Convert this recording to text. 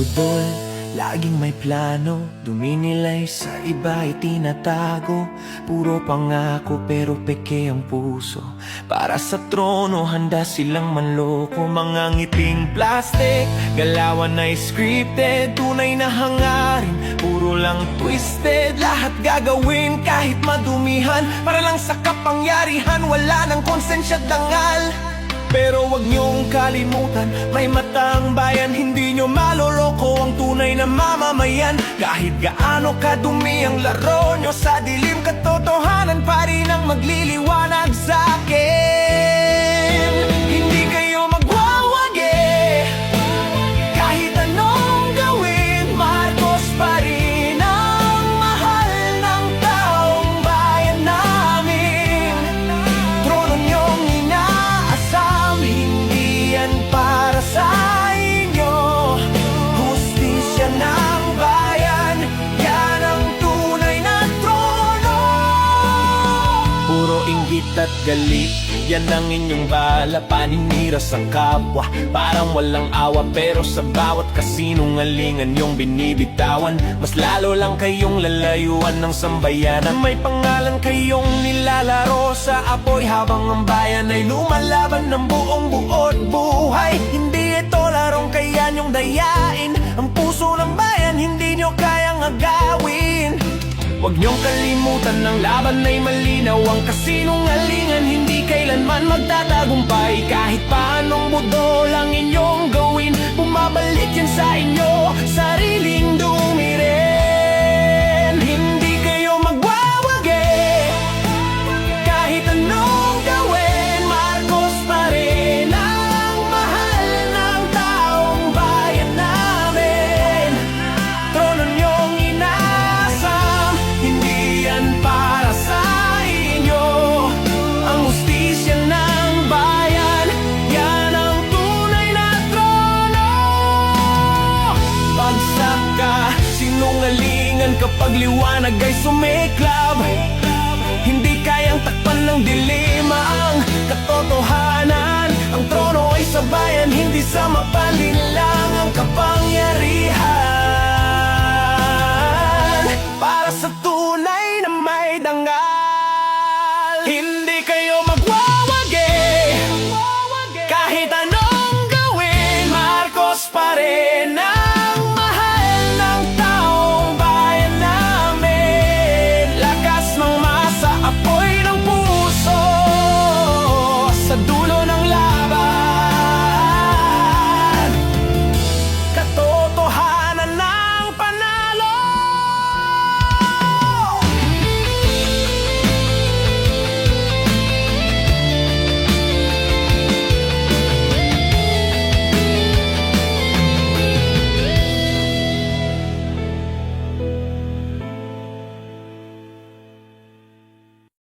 budol, laging may plano, duminilay sa iba ay tinatago. Puro pangako pero peke ang puso, para sa trono handa silang manloko. Mga ngiting plastic, galawan ay scripted, tunay na hangarin, puro lang twisted. Lahat gagawin kahit madumihan, para lang sa kapangyarihan, wala ng konsensya dangal. Pero wag niyong kalimutan, may matang bayan, hindi niyo maloloko ang tunay na mamamayan. Kahit gaano kadumi ang laro niyo, sa dilim katotohanan pa rin ang magliliwanag sa akin. Hindi kayo magwawagi, kahit anong gawin, Marcos pa rin ang mahal ng taong bayan namin. Trono niyong inaasam, hindi yan para sa inyo. Hustisya ng bayan, yan ang tunay na trono. Puro inggit at galit, yan ang inyong bala, paninira sa kapwa. Parang walang awa pero sa bawat kasinungalingan yung binibitawan, mas lalo lang kayong lalayuan ng sambayanan. May pangalan kayong nilalaro sa apoy, habang ang bayan ay lumalaban ng buong buod buhay. Hindi ito larong kaya niyong dayain, ang puso ng bayan hindi niyo kayang agawin. Huwag niyong kalimutan, ng laban ay malinaw, ang kasinungalingan hindi kailanman magtatagumpay. Kahit paanong budol ang inyong gawin, bumabalik yan sa inyo, sariling dumi rin. Hindi kayo magwawagi, kahit anong gawin, Marcos pa rin ang mahal ng taong bayan namin. Trono niyong inaasam, hindi yan para sa inyo. Ang hustisya ng bayan, yan ang tunay na trono. Bagsak ka, sinungalingan kapag liwanag ay sumiklab. Hindi kayang takpan ng dilema ang katotohanan. Ang trono ay sa bayan, hindi sa mapalin lang ang kapangyarihan. Para sa tunay na may dangal.